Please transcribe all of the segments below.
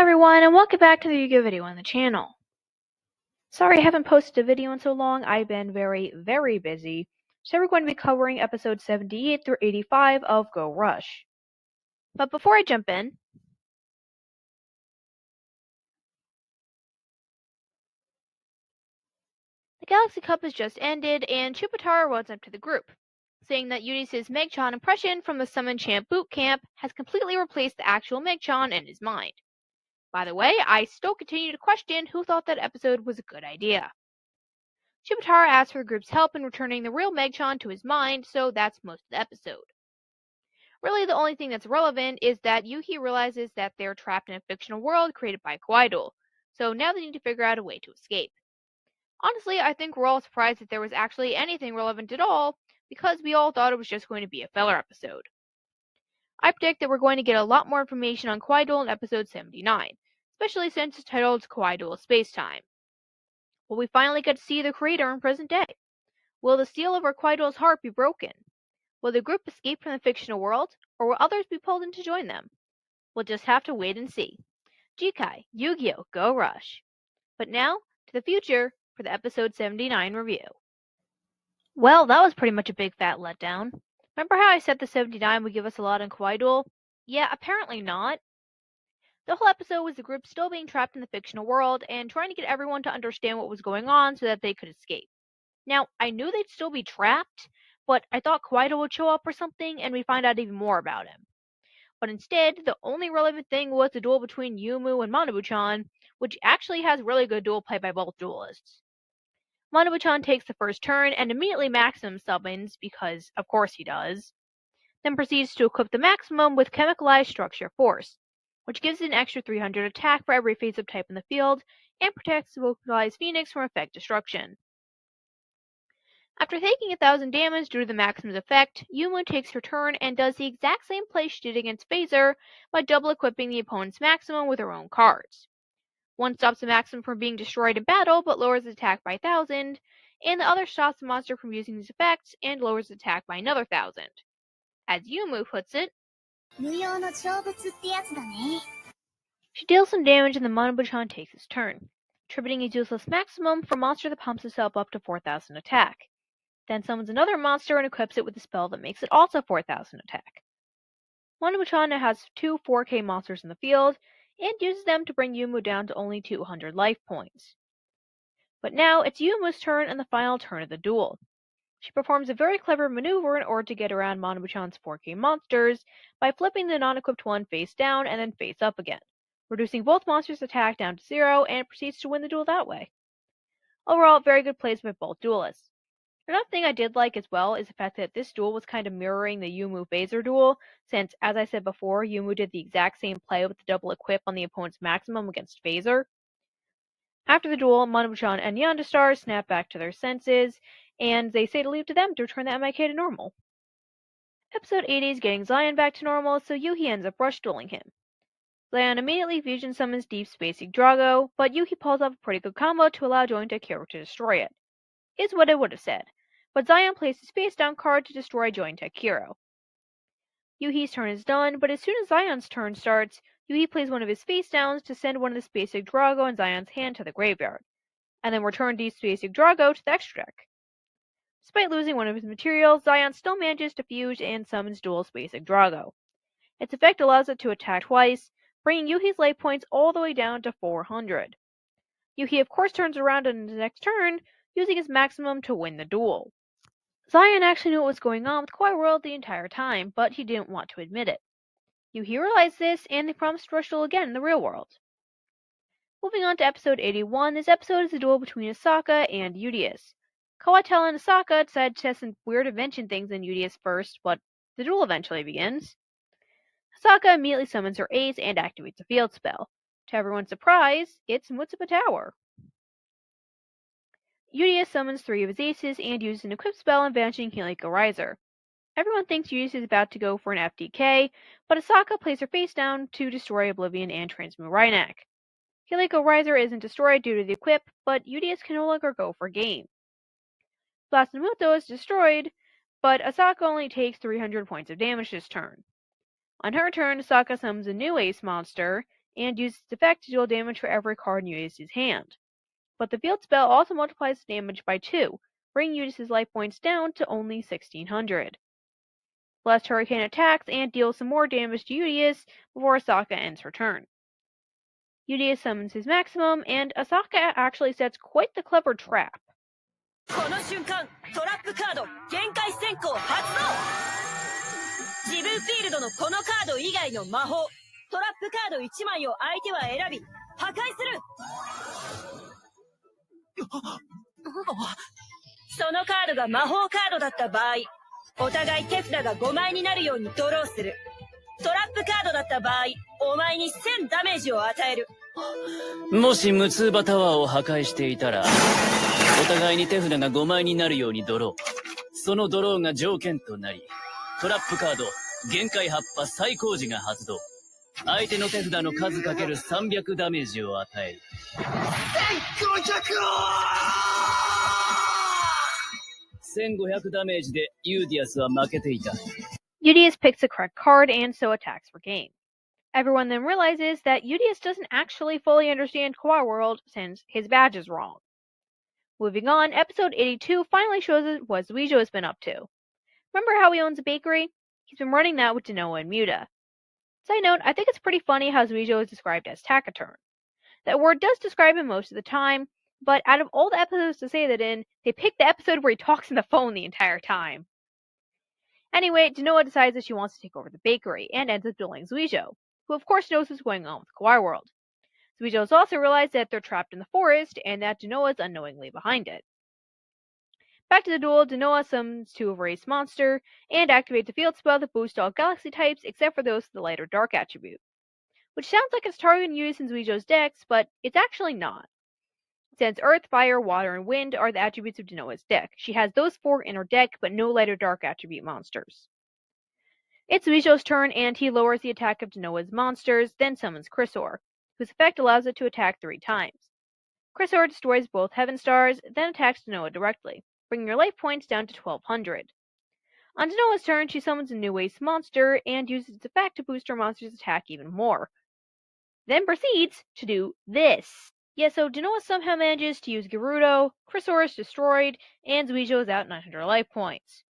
everyone, and welcome back to the Yu-Gi-Oh! Video on the channel. Sorry I haven't posted a video in so long. I've been very busy. So we're going to be covering episodes 78 through 85 of Go Rush. But before I jump in, the Galaxy Cup has just ended, and Chupataro runs up to the group, saying that Udice's Megchan impression from the Summon Champ boot camp has completely replaced the actual Megchan in his mind. By the way, I still continue to question who thought that episode was a good idea. Chupataro asks for the group's help in returning the real Megchan to his mind, so that's most of the episode. Really, the only thing that's relevant is that Yuhi realizes that they're trapped in a fictional world created by Kawaii, so now they need to figure out a way to escape. Honestly, I think we're all surprised that there was actually anything relevant at all, because we all thought it was just going to be a filler episode. I predict that we're going to get a lot more information on Kawaii in episode 79, especially since it's titled Kawaii Space Time. Will we finally get to see the creator in present day? Will the seal over Kawaii heart be broken? Will the group escape from the fictional world, or will others be pulled in to join them? We'll just have to wait and see. Jikai, Yu-Gi-Oh! Go Rush! But now, to the future for the episode 79 review. Well, that was pretty much a big fat letdown. Remember how I said the 79 would give us a lot on Kawaii? Yeah, apparently not. The whole episode was the group still being trapped in the fictional world and trying to get everyone to understand what was going on so that they could escape. Now, I knew they'd still be trapped, but I thought Kawaii would show up or something and we'd find out even more about him. But instead, the only relevant thing was the duel between Yumu and Manabu-chan, which actually has really good duel play by both duelists. Manabu-chan takes the first turn and immediately Maximum summons, because of course he does, then proceeds to equip the Maximum with Chemicalized Structure Force, which gives it an extra 300 attack for every face-up type in the field, and protects the Vocalized Phoenix from effect destruction. After taking 1000 damage due to the Maximum's effect, Yumu takes her turn and does the exact same play she did against Phaser by double equipping the opponent's Maximum with her own cards. One stops the Maximum from being destroyed in battle but lowers its attack by 1000, and the other stops the monster from using these effects and lowers its attack by another 1000. As Yumu puts it, she deals some damage and the Manabu-chan takes his turn, tributing his useless Maximum for a monster that pumps itself up to 4000 attack. Then summons another monster and equips it with a spell that makes it also 4000 attack. Manabu-chan now has 2 4K monsters in the field, and uses them to bring Yumu down to only 200 life points. But now it's Yumu's turn and the final turn of the duel. She performs a very clever maneuver in order to get around Manabu-chan's 4K monsters by flipping the non-equipped one face down and then face up again, reducing both monsters' attack down to 0, and proceeds to win the duel that way. Overall, very good plays by both duelists. Another thing I did like as well is the fact that this duel was kind of mirroring the Yumu Phaser duel, since, as I said before, Yumu did the exact same play with the double equip on the opponent's Maximum against Phaser. After the duel, Manabu-chan and Yondastar snap back to their senses, and they say to leave to them to return the MIK to normal. Episode 80 is getting Xion back to normal, so Yuhi ends up rush dueling him. Xion immediately fusion summons Deep Space Drago, but Yuhi pulls off a pretty good combo to allow Jointa Kiro to destroy it. Is what I would have said, but Xion plays his face down card to destroy Jointa Kiro. Yuhi's turn is done, but as soon as Xion's turn starts, Yuhi plays one of his face downs to send one of the Space Drago in Xion's hand to the graveyard, and then return Deep Space Drago to the extra deck. Despite losing one of his materials, Xion still manages to fuse and summons dual Space Drago. Its effect allows it to attack twice, bringing Yuhi's life points all the way down to 400. Yuhi of course turns around on his next turn, using his Maximum to win the duel. Xion actually knew what was going on with Kawaii World the entire time, but he didn't want to admit it. Yuhi realized this, and they promised to rush duel again in the real world. Moving on to episode 81, this episode is a duel between Asaka and Udius. Kawaii and Asaka decide to test some weird invention things in Udius first, but the duel eventually begins. Asaka immediately summons her ace and activates a field spell. To everyone's surprise, it's Mutsuba Tower. Udius summons 3 of his aces and uses an equip spell on Vanishing Helico Riser. Everyone thinks Udius is about to go for an FTK, but Asaka plays her face down to destroy Oblivion and transmute Rhynak. Helico Riser isn't destroyed due to the equip, but Udius can no longer go for game. Blastomuto is destroyed, but Asaka only takes 300 points of damage this turn. On her turn, Asaka summons a new ace monster, and uses its effect to deal damage for every card in Eudice's hand. But the field spell also multiplies the damage by 2, bringing Eudice's life points down to only 1600. Blast Hurricane attacks and deals some more damage to Eudice before Asaka ends her turn. Eudice summons his maximum, and Asaka actually sets quite the clever trap. この瞬間、トラップカード限界先行発動。自分フィールドのこのカード以外の魔法、トラップカード1枚を相手は選び、破壊する。そのカードが魔法カードだった場合、お互い手札が5枚になるようにドローする。トラップカードだった場合、お前に1000ダメージを与える。もし無痛場タワーを破壊していたら、お互いに手札が5枚になるようにドロー。そのドローが条件となり、トラップカード、限界発破最高時が発動。相手の手札の数かける300ダメージを与える。1500ダメージでユーディアスは負けていた。Eudice picks the correct card and so attacks for game. Everyone then realizes that Eudice doesn't actually fully understand Kawaii World since his badge is wrong. Moving on, episode 82 finally shows us what Zuijo has been up to. Remember how he owns a bakery? He's been running that with Denoa and Muta. Side note, I think it's pretty funny how Zuijo is described as taciturn. That word does describe him most of the time, but out of all the episodes to say that in, they picked the episode where he talks on the phone the entire time. Anyway, Denoa decides that she wants to take over the bakery, and ends up dueling Zuijo, who of course knows what's going on with Kawaii World. Zuijo has also realized that they're trapped in the forest, and that Denoa is unknowingly behind it. Back to the duel, Denoa summons 2 of Race Monster, and activates the field spell that boosts all Galaxy types except for those with the light or dark attribute. Which sounds like it's targeting Eudice and Zuijo's decks, but it's actually not. Since Earth, Fire, Water, and Wind are the attributes of Denoa's deck, she has those 4 in her deck, but no light or dark attribute monsters. It's Zuijo's turn, and he lowers the attack of Denoa's monsters, then summons Chrysor, whose effect allows it to attack 3 times. Chrysor destroys both Heaven Stars, then attacks Denoa directly, bringing her life points down to 1200. On Denoa's turn, she summons a new Ace monster, and uses its effect to boost her monster's attack even more. Then proceeds to do this. Yeah, so Denoa somehow manages to use Gerudo, Chrysor is destroyed, and Zuijo is out 900 life points.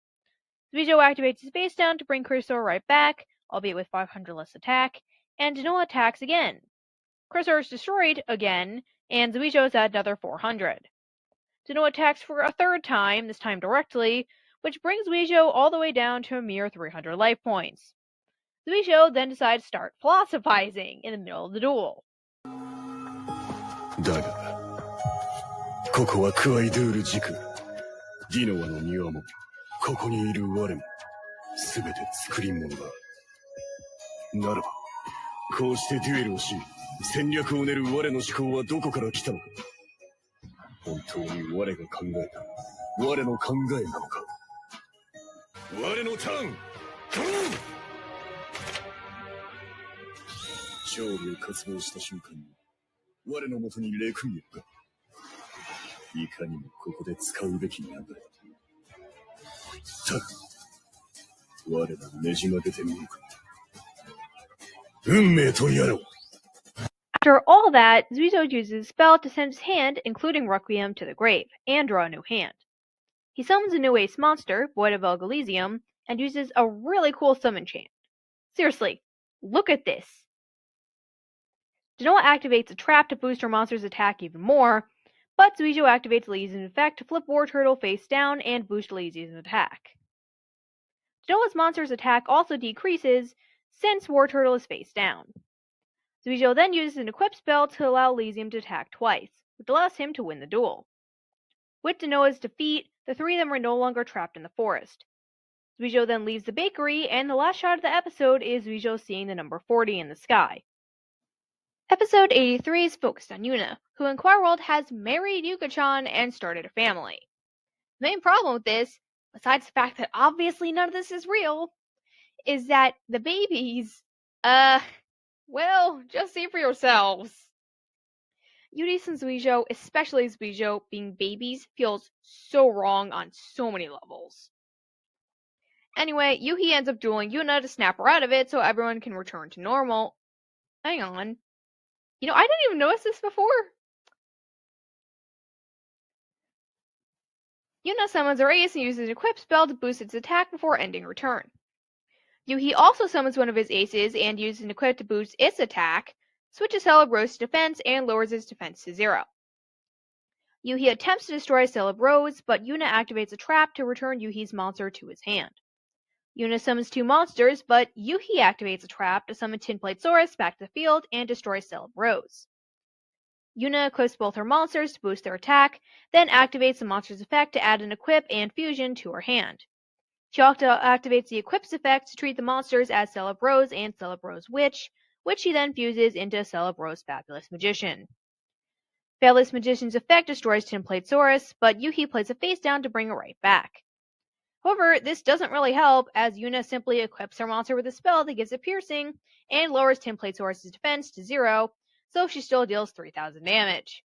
Zuijo activates his face down to bring Chrysor right back, albeit with 500 less attack, and Denoa attacks again. Chrysor is destroyed again, and Zuijo is at another 400. Denoa attacks for a 3rd time, this time directly, which brings Zuijo all the way down to a mere 300 life points. Zuijo then decides to start philosophizing in the middle of the duel. だが、ここはクワイドゥール地区。ディノアの庭も、ここにいる我も、すべて作り物だ。ならば、こうしてデュエルをし、戦略を練る我の思考はどこから来たのか。本当に我が考えた、我の考えなのか。我のターン、勝利を渇望した瞬間に、我の元にレクイエムが、いかにもここで使うべき流れ。だが、我らねじ曲げてみるか。運命とやろう。After all that, Zuijo uses his spell to send his hand, including Requiem, to the grave, and draw a new hand. He summons a new ace monster, Void of Elgelysium, and uses a really cool summon chant. Seriously, look at this. Denoa activates a trap to boost her monster's attack even more, but Zuijo activates Elysium's effect to flip War Turtle face down and boost Elysium's attack. Denoa's monster's attack also decreases since War Turtle is face down. Zuijo then uses an equip spell to allow Elysium to attack twice, which allows him to win the duel. With Denoa's defeat, the 3 of them are no longer trapped in the forest. Zuijo then leaves the bakery, and the last shot of the episode is Zuijo seeing the number 40 in the sky. Episode 83 is focused on Yuna, who in Kawaii World has married Yuka-chan and started a family. The main problem with this, besides the fact that obviously none of this is real, is that the babies, well, just see for yourselves. Eudice and Zuijo, especially Zuijo, being babies feels so wrong on so many levels. Anyway, Yuhi ends up dueling Yuna to snap her out of it so everyone can return to normal. Hang on. I didn't even notice this before. Yuna summons her ace and uses an equip spell to boost its attack before ending her turn. Yuhi also summons one of his aces and uses an equip to boost its attack, switches Celebros to defense, and lowers its defense to 0. Yuhi attempts to destroy Celebros, but Yuna activates a trap to return Yuhi's monster to his hand. Yuna summons 2 monsters, but Yuhi activates a trap to summon Tinplate Saurus back to the field and destroy Celebros. Yuna equips both her monsters to boost their attack, then activates the monster's effect to add an equip and fusion to her hand. She also activates the equip's effect to treat the monsters as Celebros and Celebros Witch, which she then fuses into Celebros Fabulous Magician. Fabulous Magician's effect destroys Tinplate Saurus, but Yuhi plays a face down to bring it right back. However, this doesn't really help, as Yuna simply equips her monster with a spell that gives it piercing, and lowers Tinplate Saurus' defense to 0, so she still deals 3,000 damage.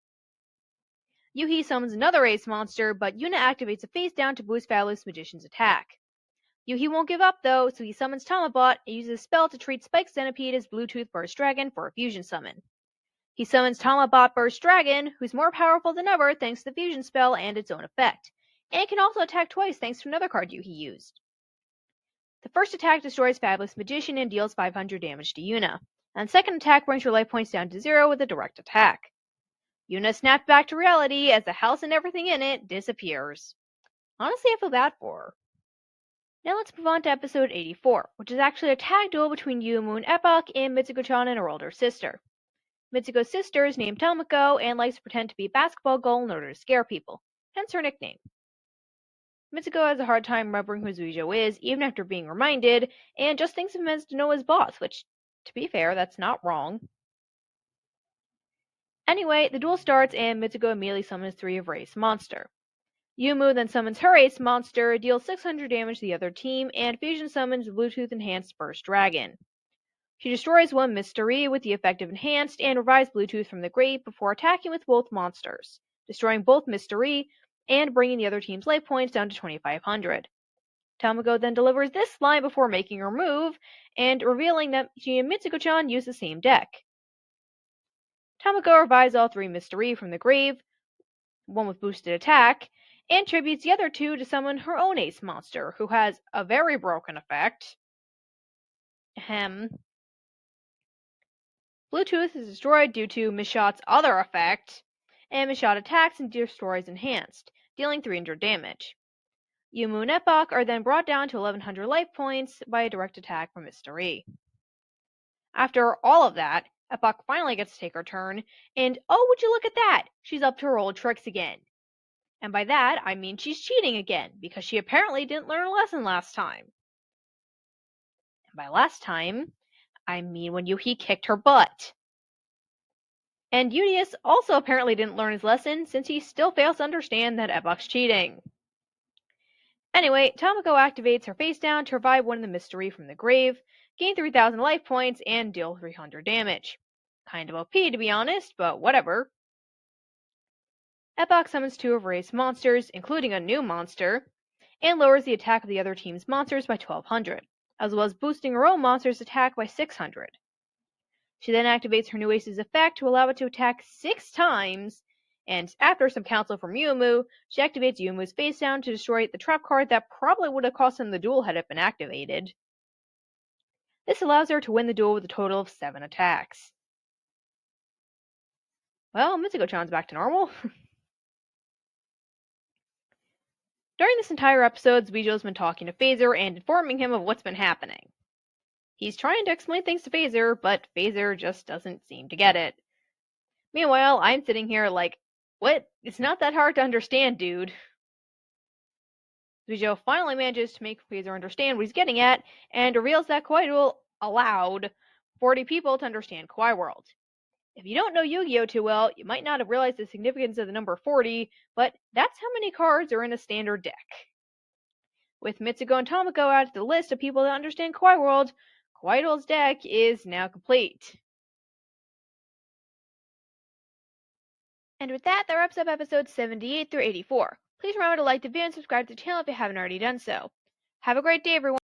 Yuhi summons another ace monster, but Yuna activates a face down to boost Fabulous Magician's attack. Yuhi won't give up though, so he summons Tamabot and uses a spell to treat Spike Centipede as Bluetooth Burst Dragon for a fusion summon. He summons Tamabot Burst Dragon, who's more powerful than ever thanks to the fusion spell and its own effect, and can also attack twice thanks to another card Yuhi used. The first attack destroys Fabulous Magician and deals 500 damage to Yuna, and the second attack brings her life points down to 0 with a direct attack. Yuna snaps back to reality as the house and everything in it disappears. Honestly, I feel bad for her. Now let's move on to episode 84, which is actually a tag duel between Yuumu and Epoch and Mitsuko-chan and her older sister. Mitsuko's sister is named Tamako and likes to pretend to be a basketball goal in order to scare people, hence her nickname. Mitsuko has a hard time remembering who Zuijo is, even after being reminded, and just thinks of him as Noah's boss, which, to be fair, that's not wrong. Anyway, the duel starts and Mitsuko immediately summons 3 of her ace monster. Yuumu then summons her ace monster, deals 600 damage to the other team, and fusion summons Bluetooth Enhanced Burst Dragon. She destroys one Mystery with the effect of Enhanced and revives Bluetooth from the grave before attacking with both monsters, destroying both Mystery and bringing the other team's life points down to 2,500. Tamako then delivers this line before making her move, and revealing that she and Mitsuko-chan use the same deck. Tamako revives all 3 Mystery from the grave, one with boosted attack, and tributes the other 2 to summon her own ace monster, who has a very broken effect. Bluetooth is destroyed due to Mishot's other effect, and Mishot attacks and destroys Enhanced, dealing 300 damage. Yuumu and Epoch are then brought down to 1,100 life points by a direct attack from Mystery. After all of that, Epoch finally gets to take her turn, and oh, would you look at that! She's up to her old tricks again. And by that, I mean she's cheating again, because she apparently didn't learn a lesson last time. And by last time, I mean when Yuhi kicked her butt. And Udius also apparently didn't learn his lesson, since he still fails to understand that Epoch's cheating. Anyway, Tamako activates her face down to revive one of the Mystery from the grave, gain 3,000 life points, and deal 300 damage. Kind of OP to be honest, but whatever. Epoch summons 2 of her ace monsters, including a new monster, and lowers the attack of the other team's monsters by 1,200, as well as boosting her own monster's attack by 600. She then activates her new ace's effect to allow it to attack 6 times, and after some counsel from Yuumu, she activates Yuumu's face down to destroy the trap card that probably would have cost him the duel had it been activated. This allows her to win the duel with a total of 7 attacks. Well, Mitsuko-chan's back to normal. During this entire episode, Zuijo's been talking to Phaser and informing him of what's been happening. He's trying to explain things to Phaser, but Phaser just doesn't seem to get it. Meanwhile, I'm sitting here like, what? It's not that hard to understand, dude. Zuijo finally manages to make Phaser understand what he's getting at, and reveals that Kawaii Duel allowed 40 people to understand Kawaii World. If you don't know Yu-Gi-Oh! Too well, you might not have realized the significance of the number 40, but that's how many cards are in a standard deck. With Mitsuko and Tamako added to the list of people that understand Kawaii World, Kawaii Duel's deck is now complete. And with that, that wraps up episodes 78 through 84. Please remember to like the video and subscribe to the channel if you haven't already done so. Have a great day, everyone!